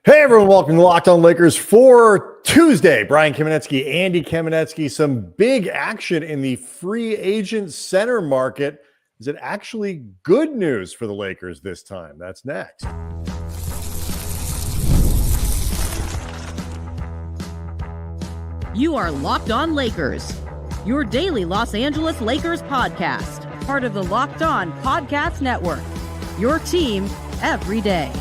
Hey everyone, welcome to Locked On Lakers for Tuesday. Brian Kamenetsky, Andy Kamenetsky. Some big action in the free agent center market. Is it actually good news for the Lakers this time? That's next. You are Locked On Lakers, your daily Los Angeles Lakers podcast, part of the Locked On Podcast Network, your team every day.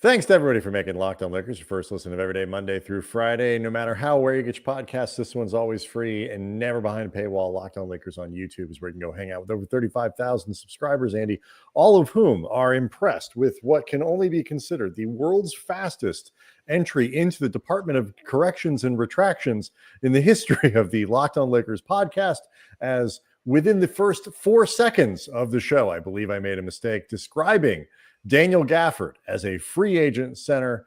Thanks to everybody for making Locked On Lakers your first listen of every day, Monday through Friday. No matter where you get your podcasts, this one's always free and never behind a paywall. Locked On Lakers on YouTube is where you can go hang out with over 35,000 subscribers, Andy, all of whom are impressed with what can only be considered the world's fastest entry into the Department of Corrections and Retractions in the history of the Locked On Lakers podcast. As within the first 4 seconds of the show, I believe I made a mistake describing Daniel Gafford as a free agent center.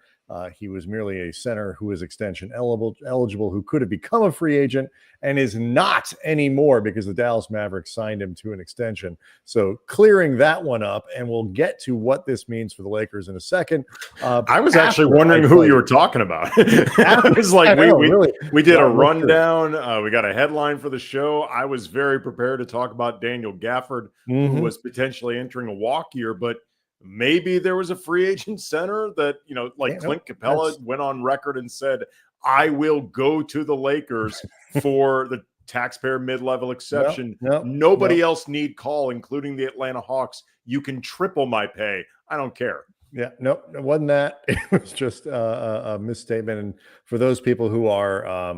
He was merely a center who is extension eligible, who could have become a free agent and is not anymore because the Dallas Mavericks signed him to an extension. So clearing that one up, and we'll get to what this means for the Lakers in a second. I was actually wondering who you were talking about. It was like we did a rundown. We got a headline for the show. I was very prepared to talk about Daniel Gafford, who was potentially entering a walk year, but maybe there was a free agent center that, Clint Capella went on record and said, I will go to the Lakers for the taxpayer mid-level exception. Nobody else need call, including the Atlanta Hawks. You can triple my pay. I don't care. Yeah, no, it wasn't that. It was just a misstatement. And for those people who are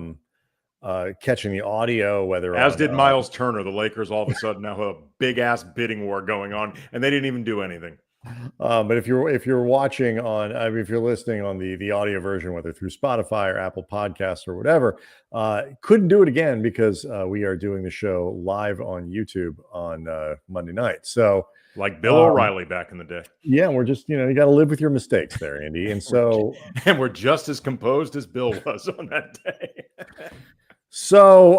catching the audio, as did Miles Turner, the Lakers all of a sudden now have a big-ass bidding war going on, and they didn't even do anything. But if you're watching on, if you're listening on the audio version, whether through Spotify or Apple Podcasts or whatever, couldn't do it again because we are doing the show live on YouTube on Monday night. So like Bill O'Reilly back in the day. Yeah, we're just, you got to live with your mistakes there, Andy. And so we're just as composed as Bill was on that day. So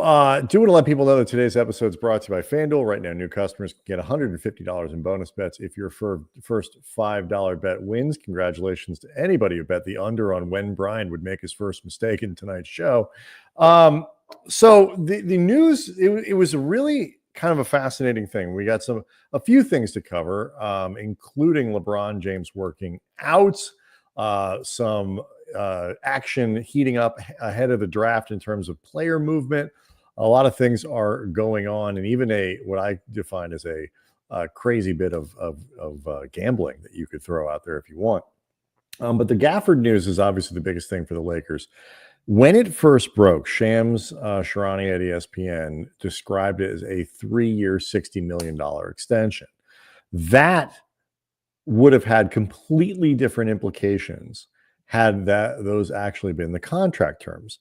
do want to let people know that today's episode is brought to you by FanDuel. Right now, new customers can get $150 in bonus bets if your first $5 bet wins. Congratulations to anybody who bet the under on when Brian would make his first mistake in tonight's show. So the news, it was a really kind of a fascinating thing. We got a few things to cover, including LeBron James working out, some action heating up ahead of the draft in terms of player movement. A lot of things are going on, and even what I define as a crazy bit of gambling that you could throw out there if you want. But the Gafford news is obviously the biggest thing for the Lakers. When it first broke, Shams Charania at ESPN described it as a 3-year, $60 million extension. That would have had completely different implications had those actually been the contract terms.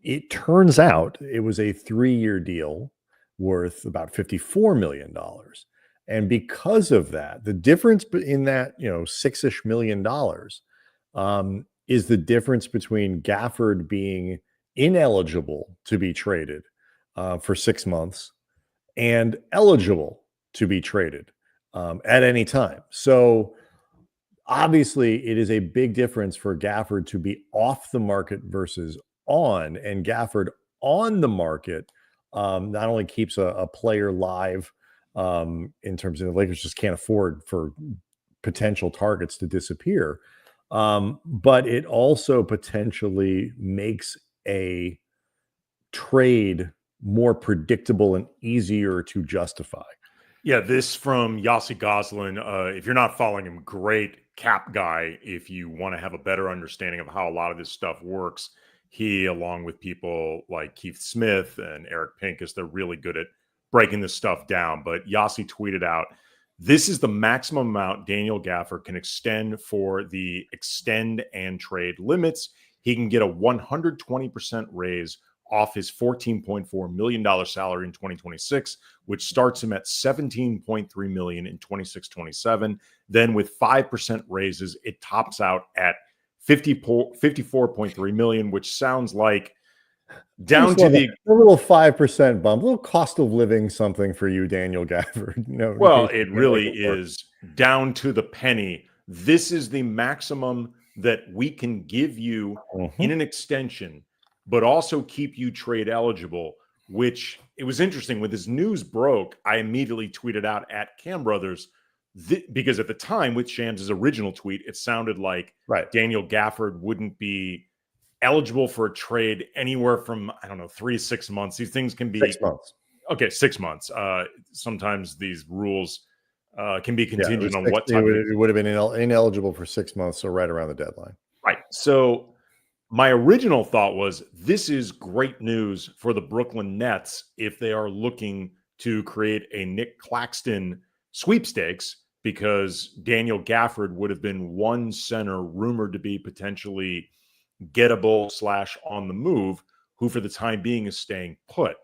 It turns out it was a 3-year deal worth about $54 million. And because of that, the difference in that, $6-ish million is the difference between Gafford being ineligible to be traded for 6 months and eligible to be traded at any time. So obviously, it is a big difference for Gafford to be off the market versus on, and Gafford on the market not only keeps a player live in terms of the Lakers just can't afford for potential targets to disappear, but it also potentially makes a trade more predictable and easier to justify. Yeah, this from Yossi Goslin. If you're not following him, great cap guy. If you want to have a better understanding of how a lot of this stuff works, he, along with people like Keith Smith and Eric Pincus, they're really good at breaking this stuff down. But Yossi tweeted out, this is the maximum amount Daniel Gafford can extend for the extend and trade limits. He can get a 120% raise off his $14.4 million salary in 2026, which starts him at $17.3 million in 26-27. Then with 5% raises, it tops out at $54.3 million, which sounds like down to a little 5% bump, a little cost of living something for you, Daniel Gafford. Well, it really is down to the penny this is the maximum that we can give you in an extension, but also keep you trade eligible, which it was interesting. When this news broke, I immediately tweeted out at Cam Brothers, because at the time with Shams' original tweet, it sounded like Daniel Gafford wouldn't be eligible for a trade anywhere from, I don't know, 3 to 6 months. These things can be 6 months. Okay, 6 months. Sometimes these rules can be contingent on what type it would have been ineligible for 6 months, so right around the deadline. Right. So my original thought was, this is great news for the Brooklyn Nets if they are looking to create a Nick Claxton sweepstakes, because Daniel Gafford would have been one center rumored to be potentially gettable / on the move, who for the time being is staying put.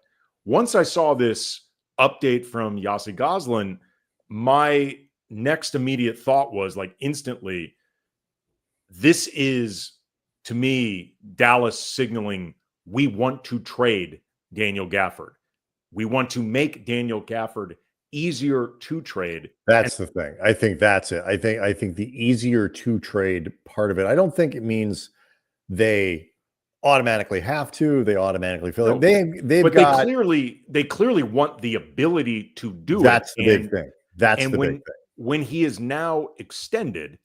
Once I saw this update from Yossi Goslin, my next immediate thought was, like, instantly, this is, to me, Dallas signaling, we want to trade Daniel Gafford. We want to make Daniel Gafford easier to trade. That's the thing. I think that's it. I think the easier to trade part of it. I don't think it means they automatically have to. They automatically feel it. They clearly want the ability to do that's it. The big thing. That's the big thing. When he is now extended,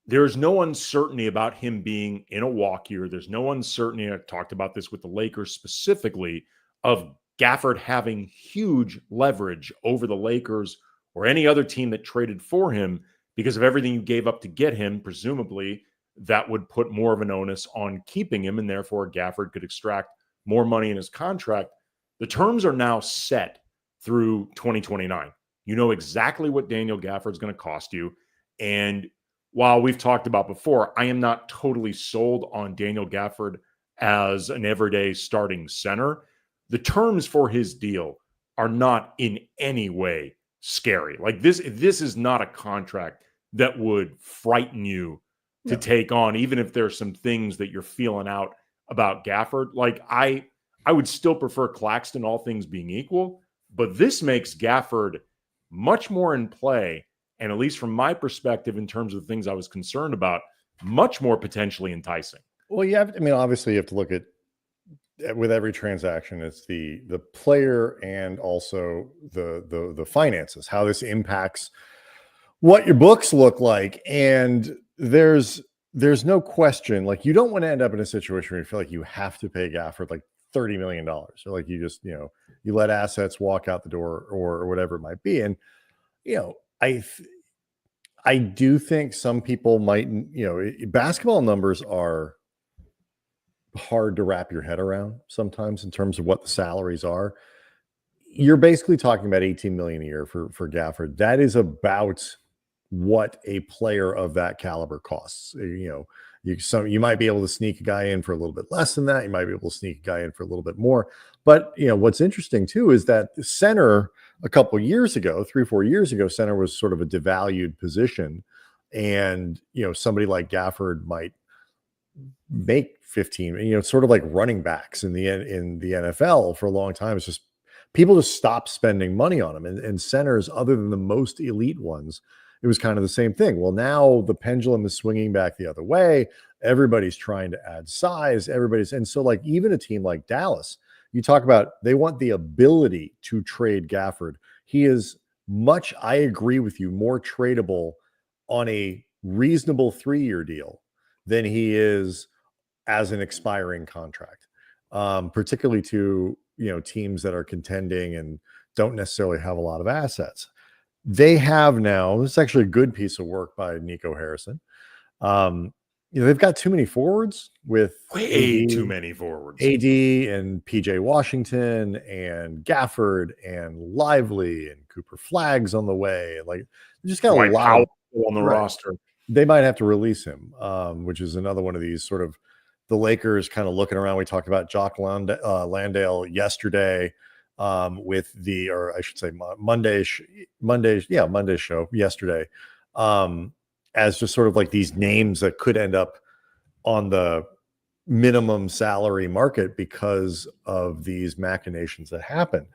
there's no uncertainty about him being in a walk year. There's no uncertainty. I talked about this with the Lakers specifically, of Gafford having huge leverage over the Lakers or any other team that traded for him because of everything you gave up to get him. Presumably, that would put more of an onus on keeping him, and therefore Gafford could extract more money in his contract. The terms are now set through 2029. You know exactly what Daniel Gafford's going to cost you. And while we've talked about before, I am not totally sold on Daniel Gafford as an everyday starting center. The terms for his deal are not in any way scary. Like, this is not a contract that would frighten you to take on, even if there's some things that you're feeling out about Gafford. Like, I would still prefer Claxton, all things being equal, but this makes Gafford much more in play, and at least from my perspective, in terms of the things I was concerned about, much more potentially enticing. Well, obviously you have to look at, with every transaction, it's the player and also the finances, how this impacts what your books look like. And there's no question, like, you don't want to end up in a situation where you feel like you have to pay Gafford like $30 million, or like you just, you let assets walk out the door or whatever it might be. And, I do think some people might, basketball numbers are hard to wrap your head around sometimes in terms of what the salaries are. You're basically talking about 18 million a year for Gafford. That is about what a player of that caliber costs. You might be able to sneak a guy in for a little bit less than that. You might be able to sneak a guy in for a little bit more. But what's interesting too is that the center a couple of years ago, 3-4 years ago, center was sort of a devalued position, and somebody like Gafford might make 15, sort of like running backs in the NFL for a long time. It's just people just stopped spending money on them, and centers, other than the most elite ones, it was kind of the same thing. Well, now the pendulum is swinging back the other way. Everybody's trying to add size. And so, like, even a team like Dallas, you talk about, they want the ability to trade Gafford. He is much, I agree with you, more tradable on a reasonable 3-year deal than he is as an expiring contract, particularly to teams that are contending and don't necessarily have a lot of assets. They have now, this is actually a good piece of work by Nico Harrison. They've got too many forwards, with way too many forwards. AD and PJ Washington and Gafford and Lively and Cooper Flags on the way. Like, they just got a lot on the roster. They might have to release him, which is another one of these sort of, the Lakers kind of looking around. We talked about Jock Landale yesterday, with or I should say Monday's show yesterday, as just sort of like these names that could end up on the minimum salary market because of these machinations that happen.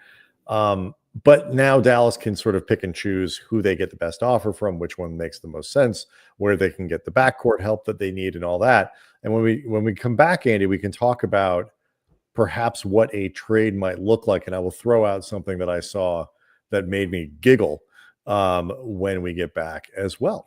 But now Dallas can sort of pick and choose who they get the best offer from, which one makes the most sense, where they can get the backcourt help that they need and all that. And when we come back, Andy, we can talk about perhaps what a trade might look like. And I will throw out something that I saw that made me giggle when we get back as well.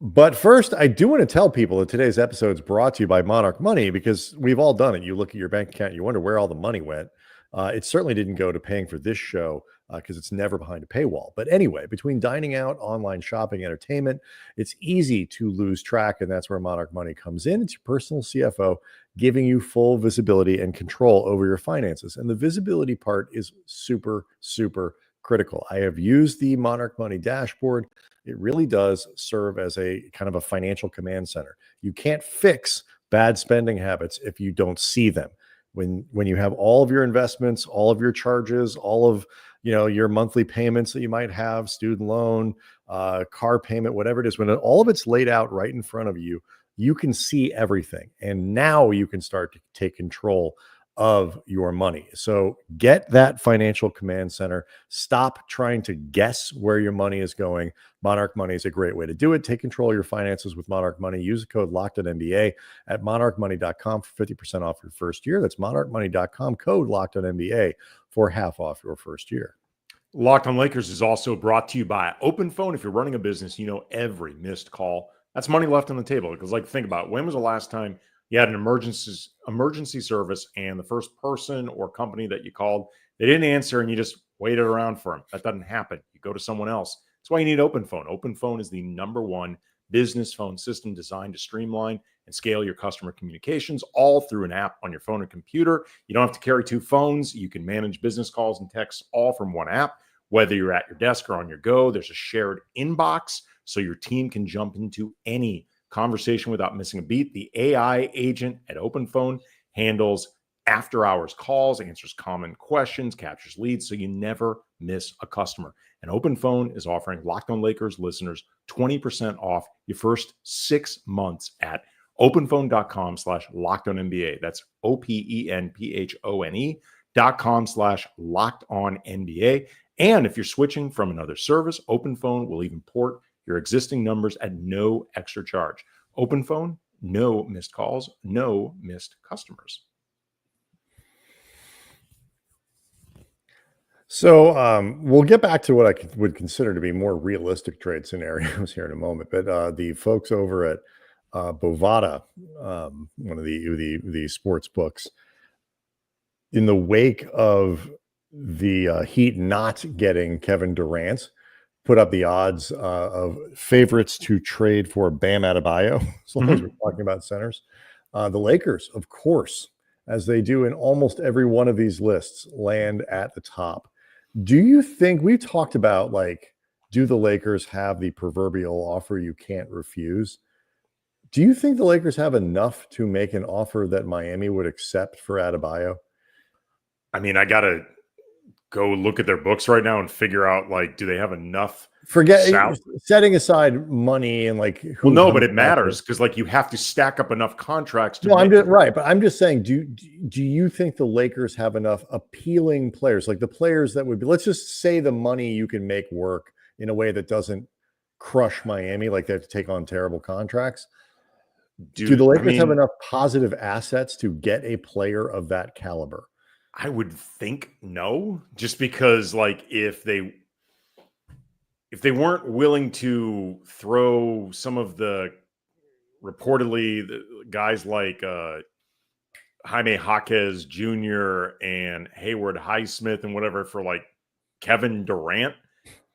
But first, I do want to tell people that today's episode is brought to you by Monarch Money, because we've all done it. You look at your bank account, you wonder where all the money went. It certainly didn't go to paying for this show, because it's never behind a paywall. But anyway, between dining out, online shopping, entertainment, it's easy to lose track, and that's where Monarch Money comes in. It's your personal CFO giving you full visibility and control over your finances. And the visibility part is super, super critical. I have used the Monarch Money dashboard. It really does serve as a kind of a financial command center. You can't fix bad spending habits if you don't see them. When you have all of your investments, all of your charges, all of your monthly payments that you might have, student loan, car payment, whatever it is, when all of it's laid out right in front of you, you can see everything. And now you can start to take control of your money. So get that financial command center. Stop trying to guess where your money is going. Monarch Money is a great way to do it. Take control of your finances with Monarch Money. Use the code LOCKEDONNBA at monarchmoney.com for 50% off your first year. That's monarchmoney.com, code LOCKEDONNBA for half off your first year. Locked on Lakers is also brought to you by Open Phone. If you're running a business, every missed call, that's money left on the table. Because think about it, when was the last time you had an emergency service and the first person or company that you called, they didn't answer and you just waited around for them? That doesn't happen. You go to someone else. That's why you need Open Phone. Open Phone is the #1 business phone system designed to streamline and scale your customer communications, all through an app on your phone or computer. You don't have to carry two phones. You can manage business calls and texts all from one app. Whether you're at your desk or on your go, there's a shared inbox so your team can jump into any conversation without missing a beat. The AI agent at Open Phone handles after-hours calls, answers common questions, captures leads, so you never miss a customer. And Open Phone is offering Locked on Lakers listeners 20% off your first 6 months at openphone.com/lockedonnba. That's openphone.com/lockedonnba. And if you're switching from another service, Open Phone will even port your existing numbers at no extra charge. Open Phone, no missed calls, no missed customers. So we'll get back to what I would consider to be more realistic trade scenarios here in a moment. But the folks over at Bovada, one of the sports books, in the wake of the Heat not getting Kevin Durant, put up the odds of favorites to trade for Bam Adebayo, as long as we're talking about centers. The Lakers, of course, as they do in almost every one of these lists, land at the top. Do you think, we've talked about, do the Lakers have the proverbial offer you can't refuse? Do you think the Lakers have enough to make an offer that Miami would accept for Adebayo? I mean, I got to go look at their books right now and figure out, do they have enough? Setting aside money and but it matters because you have to stack up enough contracts to. No, I'm just saying, do you think the Lakers have enough appealing players, like the players that would be, let's just say, the money you can make work in a way that doesn't crush Miami, like they have to take on terrible contracts? Do the Lakers have enough positive assets to get a player of that caliber? I would think no, just because if they weren't willing to throw some of the reportedly the guys like Jaime Jaquez Jr. and Hayward Highsmith and whatever for Kevin Durant,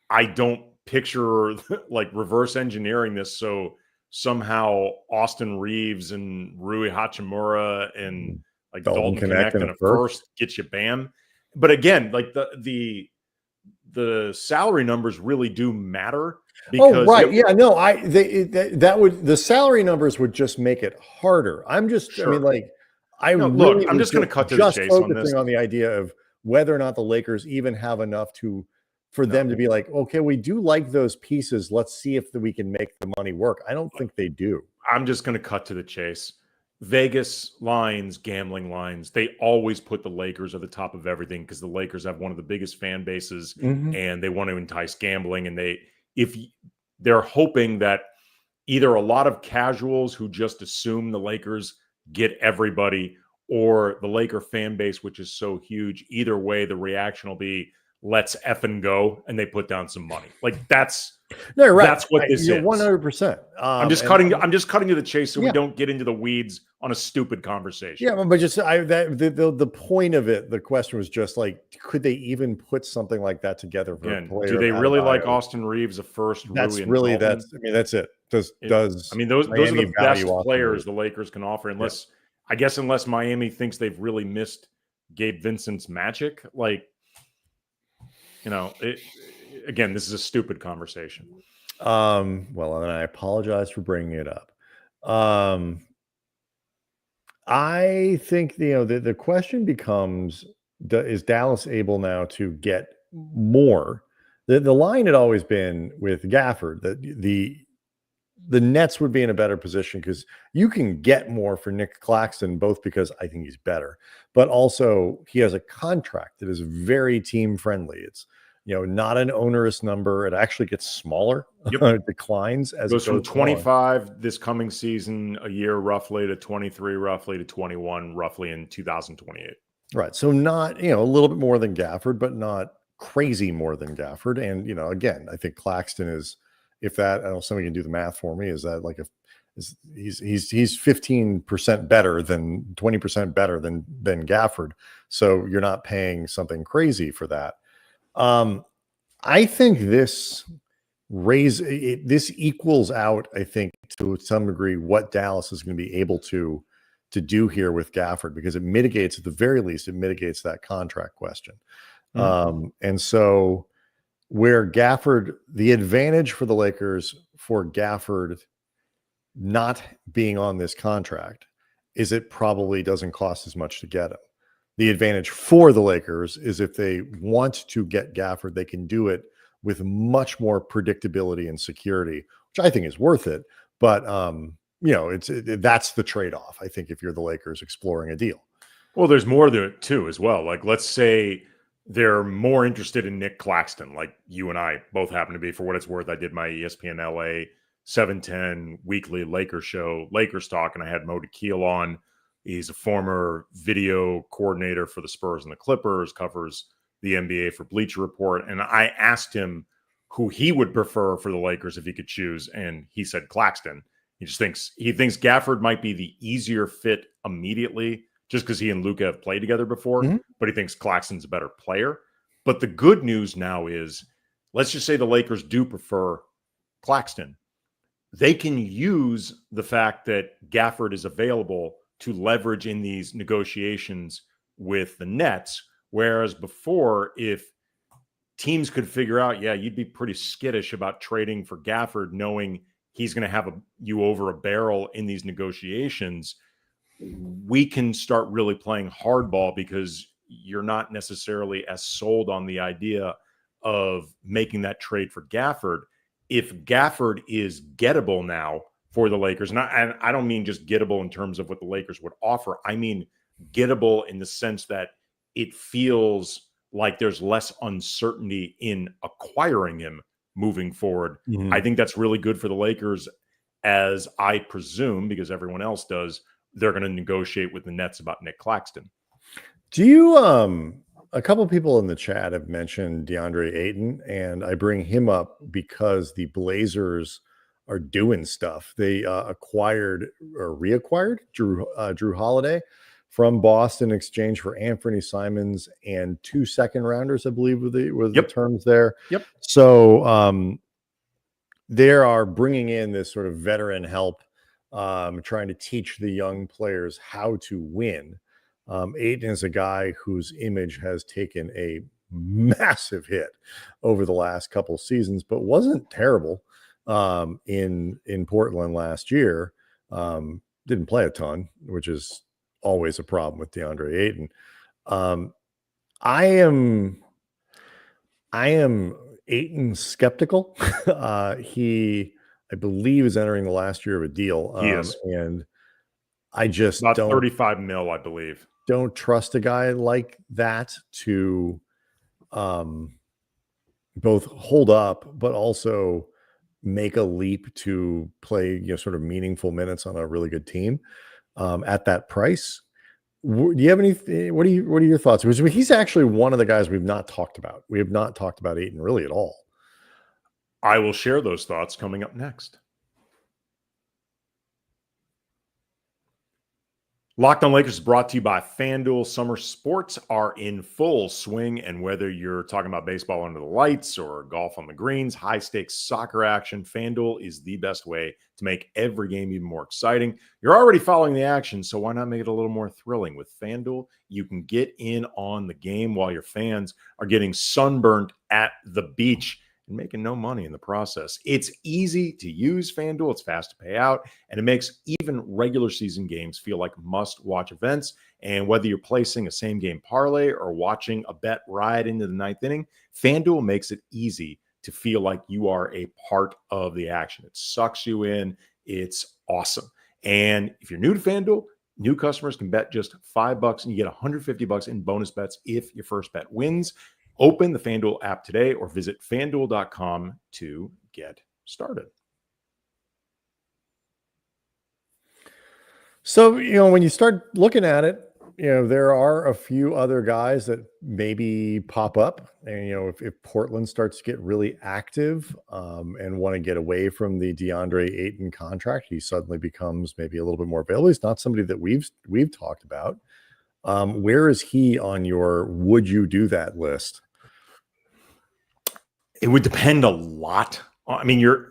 I don't picture reverse engineering this. So somehow Austin Reaves and Rui Hachimura and Dalton Connect and a first gets you Bam. But again, the salary numbers really do matter. Because the salary numbers would just make it harder. I'm just, sure. I'm just going to cut to the chase on this. On the idea of whether or not the Lakers even have enough for them to be okay, we do like those pieces. Let's see if we can make the money work. I don't think they do. I'm just going to cut to the chase. Vegas lines, gambling lines, they always put the Lakers at the top of everything because the Lakers have one of the biggest fan bases and they want to entice gambling. And they're hoping that either a lot of casuals who just assume the Lakers get everybody, or the Laker fan base, which is so huge. Either way, the reaction will be, let's effing go, and they put down some money. Like that's right. That's what this You're is. 100%. I'm just cutting to the chase so we don't get into the weeds on a stupid conversation. Yeah, but just the point of it, the question was just like, could they even put something like that together for a player? Do they really like Austin Reaves, a first? That's really Dalton? that's it. Those are the best players the Lakers can offer, unless Miami thinks they've really missed Gabe Vincent's magic. Like, again, this is a stupid conversation. Well, and I apologize for bringing it up. I think the question becomes: is Dallas able now to get more? The line had always been with Gafford that the Nets would be in a better position because you can get more for Nick Claxton, both because I think he's better, but also he has a contract that is very team friendly. It's not an onerous number. It actually gets smaller. It declines as it goes from 25 this coming season, a year roughly, to 23 roughly, to 21 roughly in 2028. Right. So not, a little bit more than Gafford, but not crazy more than Gafford. And, again, I think Claxton is, if that, I don't know, somebody can do the math for me. Is that like he's 15% better than 20% better than Gafford. So you're not paying something crazy for that. I think this equals out, I think, to some degree, what Dallas is going to be able to do here with Gafford, because it mitigates, at the very least, that contract question. And so where Gafford, the advantage for the Lakers for Gafford not being on this contract is it probably doesn't cost as much to get him. The advantage for the Lakers is if they want to get Gafford, they can do it with much more predictability and security, which I think is worth it. But, that's the trade-off, I think, if you're the Lakers exploring a deal. Well, there's more to it, too, as well. Like, let's say they're more interested in Nick Claxton, like you and I both happen to be. For what it's worth, I did my ESPN LA 710 weekly Lakers show, Lakers Talk, and I had Mo DeKeel on. He's a former video coordinator for the Spurs and the Clippers, covers the NBA for Bleacher Report. And I asked him who he would prefer for the Lakers if he could choose. And he said Claxton. He thinks Gafford might be the easier fit immediately just because he and Luka have played together before, but he thinks Claxton's a better player. But the good news now is, let's just say the Lakers do prefer Claxton. They can use the fact that Gafford is available to leverage in these negotiations with the Nets. Whereas before, if teams could figure out, you'd be pretty skittish about trading for Gafford, knowing he's going to have you over a barrel in these negotiations, we can start really playing hardball because you're not necessarily as sold on the idea of making that trade for Gafford. If Gafford is gettable now for the Lakers, and I don't mean just gettable in terms of what the Lakers would offer. I mean gettable in the sense that it feels like there's less uncertainty in acquiring him moving forward. I think that's really good for the Lakers, as I presume, because everyone else does, they're going to negotiate with the Nets about Nick Claxton. Do you, a couple of people in the chat have mentioned DeAndre Ayton, and I bring him up because the Blazers are doing stuff. They acquired or reacquired Drew Holiday from Boston in exchange for Anthony Simons and 2 second-rounders, I believe, were the terms there. Yep. So they are bringing in this sort of veteran help, trying to teach the young players how to win. Ayton is a guy whose image has taken a massive hit over the last couple seasons, but wasn't terrible in Portland last year. Didn't play a ton, which is always a problem with DeAndre Ayton. I am Ayton skeptical. He, I believe, is entering the last year of a deal. He is. And I just About don't 35 mil, I believe. Don't trust a guy like that to both hold up, but also make a leap to play, sort of meaningful minutes on a really good team at that price. Do you have any? What are your thoughts? Because he's actually one of the guys we've not talked about. We have not talked about Ayton really at all. I will share those thoughts coming up next. Locked on Lakers is brought to you by FanDuel. Summer sports are in full swing, and whether you're talking about baseball under the lights or golf on the greens, high-stakes soccer action, FanDuel is the best way to make every game even more exciting. You're already following the action, so why not make it a little more thrilling? With FanDuel, you can get in on the game while your fans are getting sunburnt at the beach and making no money in the process. It's easy to use FanDuel. It's fast to pay out, and it makes even regular season games feel like must-watch events. And whether you're placing a same-game parlay or watching a bet ride into the ninth inning, FanDuel makes it easy to feel like you are a part of the action. It sucks you in. It's awesome. And if you're new to FanDuel, new customers can bet just $5 and you get $150 in bonus bets if your first bet wins. Open the FanDuel app today or visit FanDuel.com to get started. So, when you start looking at it, there are a few other guys that maybe pop up. And, if Portland starts to get really active and want to get away from the DeAndre Ayton contract, he suddenly becomes maybe a little bit more available. He's not somebody that we've talked about. Where is he on your would you do that list? It would depend a lot. I mean,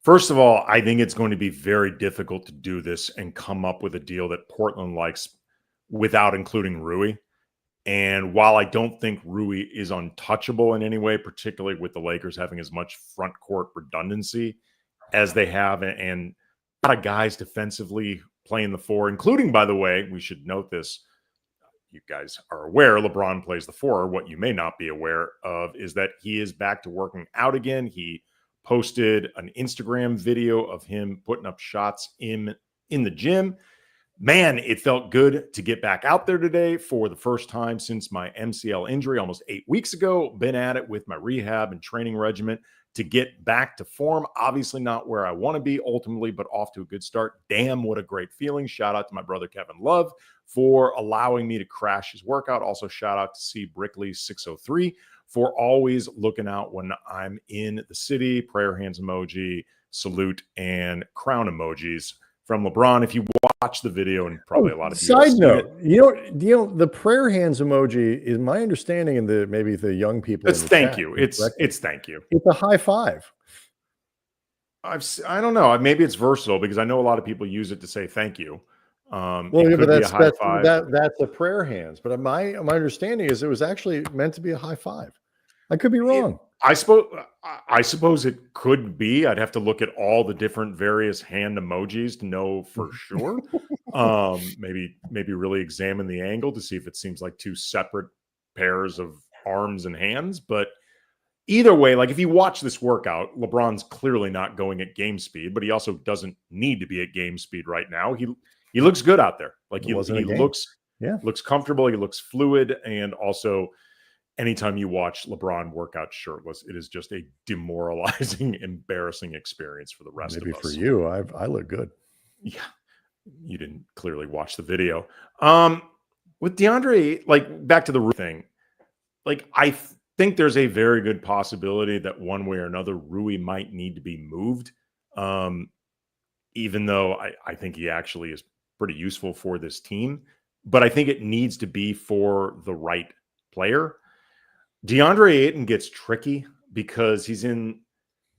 first of all, I think it's going to be very difficult to do this and come up with a deal that Portland likes without including Rui. And while I don't think Rui is untouchable in any way, particularly with the Lakers having as much front court redundancy as they have, and a lot of guys defensively playing the four, including, by the way, we should note this, you guys are aware LeBron plays the four. What you may not be aware of is that he is back to working out again. He posted an Instagram video of him putting up shots in the gym. Man, it felt good to get back out there today for the first time since my MCL injury almost 8 weeks ago. Been at it with my rehab and training regimen to get back to form. Obviously not where I want to be ultimately, but off to a good start. Damn, what a great feeling. Shout out to my brother Kevin Love for allowing me to crash his workout. Also shout out to C Brickley 603 for always looking out when I'm in the city. Prayer hands emoji, salute, and crown emojis from LeBron. If you watch the video, and probably a lot of you side note, the prayer hands emoji is my understanding, and maybe the young people. It's thank you. It's thank you. It's a high five. I don't know. Maybe it's versatile because I know a lot of people use it to say thank you. But that's a prayer hands. But my understanding is it was actually meant to be a high five. I could be wrong. I suppose it could be. I'd have to look at all the different various hand emojis to know for sure. Maybe really examine the angle to see if it seems like two separate pairs of arms and hands. But either way, like if you watch this workout, LeBron's clearly not going at game speed, but he also doesn't need to be at game speed right now. He looks good out there. Like he looks comfortable. He looks fluid. And also, anytime you watch LeBron work out shirtless, it is just a demoralizing, embarrassing experience for the rest of us. Maybe for you, I look good. Yeah, you didn't clearly watch the video. With DeAndre, like back to the thing, like I think there's a very good possibility that one way or another, Rui might need to be moved. Even though I think he actually is pretty useful for this team, but I think it needs to be for the right player. DeAndre Ayton gets tricky because he's in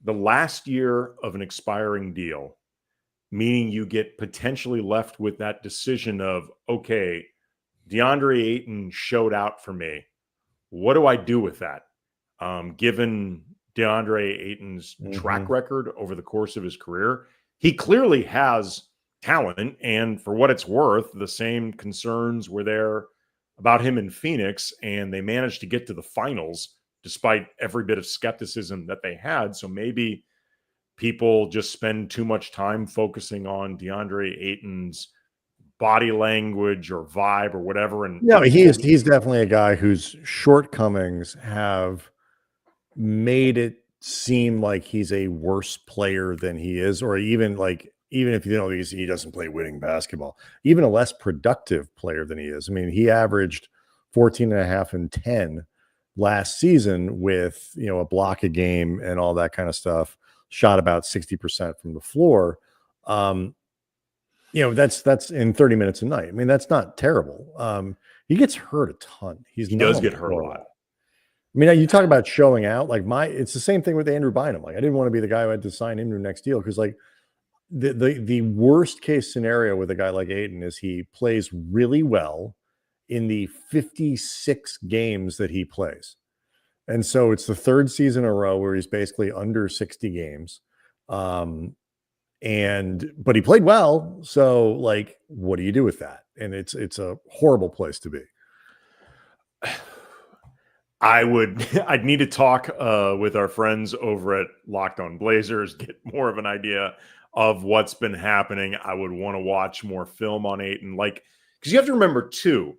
the last year of an expiring deal, meaning you get potentially left with that decision of, okay, DeAndre Ayton showed out for me. What do I do with that? Given DeAndre Ayton's track record over the course of his career, he clearly has talent. And for what it's worth, the same concerns were there about him in Phoenix, and they managed to get to the finals despite every bit of skepticism that they had. So maybe people just spend too much time focusing on DeAndre Ayton's body language or vibe or whatever. And no, he's definitely a guy whose shortcomings have made it seem like he's a worse player than he is, or even if you know he doesn't play winning basketball, even a less productive player than he is. I mean, he averaged 14.5 and 10 last season with, you know, a block a game and all that kind of stuff, shot about 60% from the floor. You know, that's in 30 minutes a night. I mean, that's not terrible. He gets hurt a ton. He does get hurt a lot. I mean, you talk about showing out. Like it's the same thing with Andrew Bynum. Like, I didn't want to be the guy who had to sign him to the next deal because, like, the worst case scenario with a guy like Ayton is he plays really well in the 56 games that he plays, and so it's the third season in a row where he's basically under 60 games. But he played well. So, like, what do you do with that? And it's a horrible place to be. I'd need to talk with our friends over at Locked On Blazers, get more of an idea of what's been happening. I would want to watch more film on Ayton, like, because you have to remember too,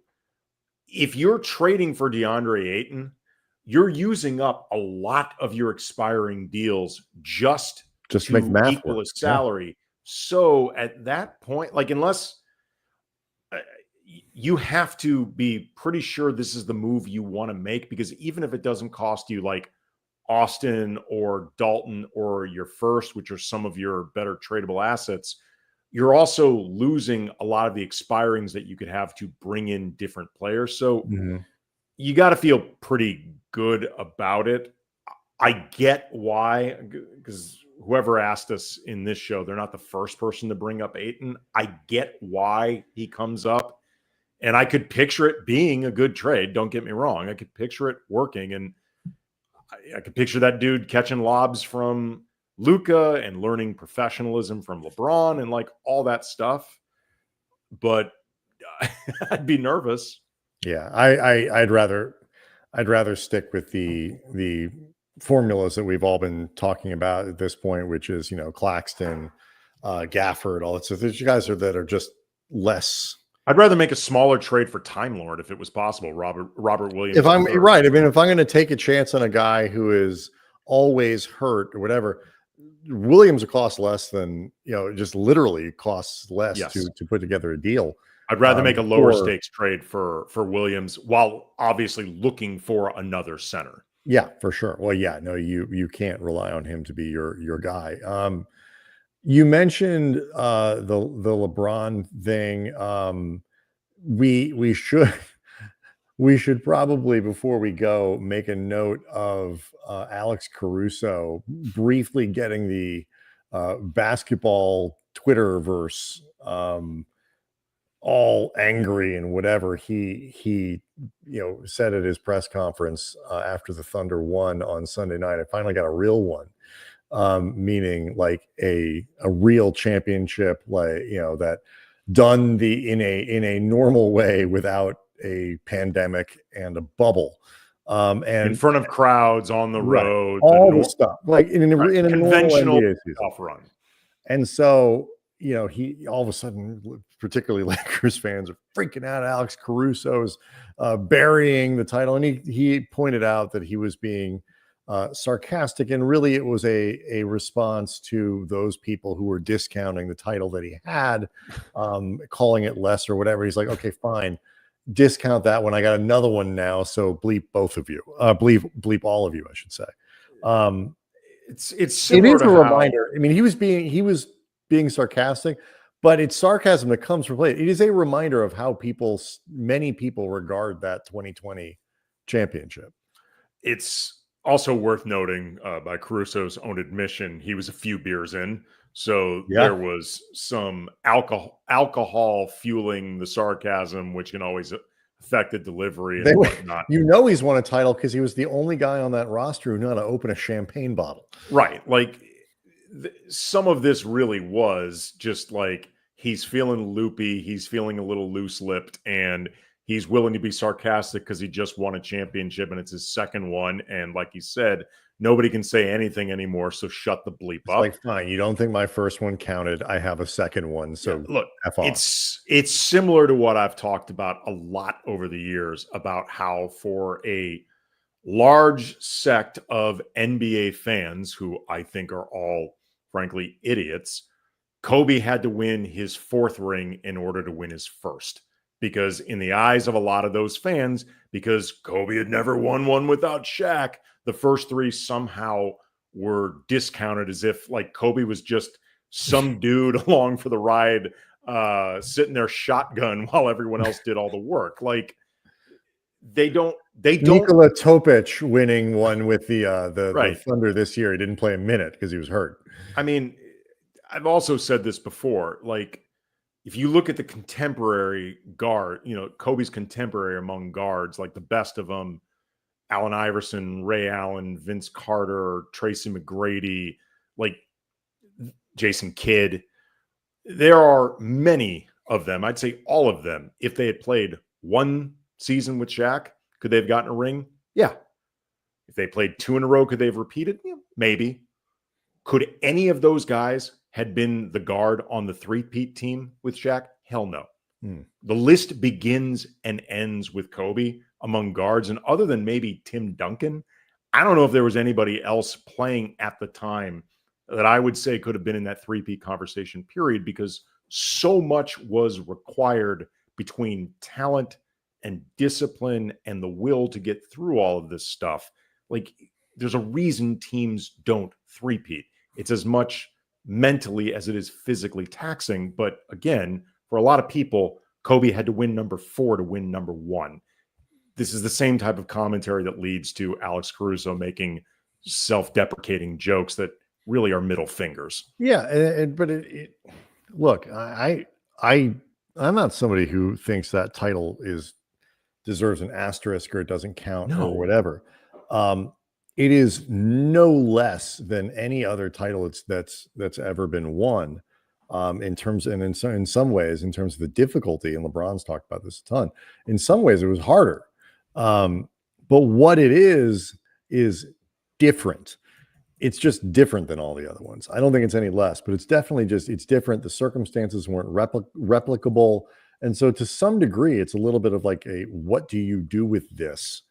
if you're trading for DeAndre Ayton, you're using up a lot of your expiring deals just to make math equal work. a salary. Yeah. So at that point, like, unless you have to be pretty sure this is the move you want to make, because even if it doesn't cost you like Austin or Dalton or your first, which are some of your better tradable assets, you're also losing a lot of the expirings that you could have to bring in different players. So you got to feel pretty good about it. I get why, because whoever asked us in this show, they're not the first person to bring up Ayton. I get why he comes up, and I could picture it being a good trade. Don't get me wrong. I could picture it working, and I could picture that dude catching lobs from Luka and learning professionalism from LeBron and like all that stuff. But I'd be nervous. Yeah, I'd rather stick with the formulas that we've all been talking about at this point, which is, you know, Claxton, Gafford, all that stuff. These guys that are just less. I'd rather make a smaller trade for Time Lord if it was possible. Robert Williams. If I'm right, I mean, if I'm going to take a chance on a guy who is always hurt or whatever, Williams will cost less than, you know, just literally costs less to put together a deal. I'd rather make a lower stakes trade for Williams while obviously looking for another center. Yeah, for sure. Well, yeah, no, you can't rely on him to be your guy. You mentioned the LeBron thing. We should probably, before we go, make a note of Alex Caruso briefly getting the basketball Twitterverse all angry and whatever. He said at his press conference after the Thunder won on Sunday night, I finally got a real one. Meaning like a real championship, like, you know, that done in a normal way without a pandemic and a bubble, and in front of crowds on the road, all the stuff like in a conventional normal run. And so, you know, he all of a sudden, particularly Lakers fans, are freaking out. Alex Caruso's burying the title, and he pointed out that he was being sarcastic, and really it was a response to those people who were discounting the title that he had, calling it less or whatever. He's like, okay, fine, discount that one. I got another one now, so bleep both of you. Bleep all of you, I should say. It's similar, it is a reminder. I mean, he was being sarcastic, but it's sarcasm that comes from play. It is a reminder of how many people regard that 2020 championship. It's also worth noting, by Caruso's own admission, he was a few beers in. So there was some alcohol fueling the sarcasm, which can always affect the delivery and whatnot. You know, he's won a title because he was the only guy on that roster who knew how to open a champagne bottle. Right. Like some of this really was just like, he's feeling loopy. He's feeling a little loose-lipped, and he's willing to be sarcastic because he just won a championship and it's his second one. And like he said, Nobody can say anything anymore, so shut the bleep It's up. like, fine, you don't think my first one counted. I have a second one. So look, F off. it's similar to what I've talked about a lot over the years about how for a large sect of NBA fans, who I think are all, frankly, idiots, Kobe had to win his fourth ring in order to win his first. Because in the eyes of a lot of those fans, because Kobe had never won one without Shaq, the first three somehow were discounted as if like Kobe was just some dude along for the ride, sitting there shotgun while everyone else did all the work. Like they don't Nikola Topic winning one with the Right. Thunder this year. He didn't play a minute because he was hurt. I mean, I've also said this before, like if you look at the contemporary guard, Kobe's contemporary among guards, like the best of them, Allen Iverson, Ray Allen, Vince Carter, Tracy McGrady, like Jason Kidd. There are many of them. I'd say all of them. If they had played one season with Shaq, could they have gotten a ring? Yeah. If they played two in a row, could they have repeated? Yeah, maybe. Could any of those guys had been the guard on the three-peat team with Shaq? Hell no. The list begins and ends with Kobe among guards. And other than maybe Tim Duncan, I don't know if there was anybody else playing at the time that I would say could have been in that three-peat conversation period, because so much was required between talent and discipline and the will to get through all of this stuff. Like there's a reason teams don't three-peat. It's as much mentally as it is physically taxing. But again, for a lot of people, Kobe had to win number 4 to win number 1. This is the same type of commentary that leads to Alex Caruso making self-deprecating jokes that really are middle fingers. Yeah, but look, I'm not somebody who thinks that title deserves an asterisk or it doesn't count or whatever. It is no less than any other title that's ever been won. In some ways, in terms of the difficulty, and LeBron's talked about this a ton. In some ways, it was harder. But what it is different. It's just different than all the other ones. I don't think it's any less, but it's definitely it's different. The circumstances weren't replicable. And so to some degree, it's a little bit of like a, what do you do with this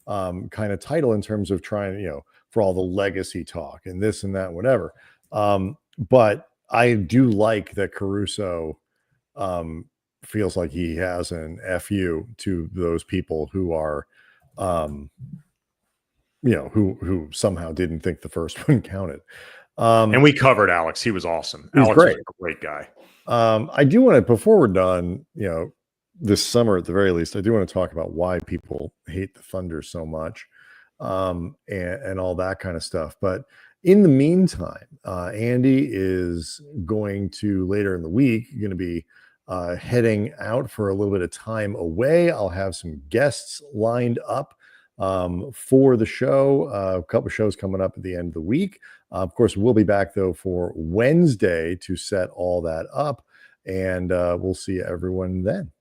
kind of title in terms of trying, for all the legacy talk and this and that, whatever. But I do like that Caruso feels like he has an FU to those people who are, who somehow didn't think the first one counted. And we covered Alex. He was awesome. He's Alex great. was a great guy. I do want to, before we're done, this summer at the very least, I do want to talk about why people hate the Thunder so much, and all that kind of stuff. But in the meantime, Andy is going to, later in the week, going to be heading out for a little bit of time away. I'll have some guests lined up for the show. A couple of shows coming up at the end of the week. Of course, we'll be back, though, for Wednesday to set all that up. And we'll see everyone then.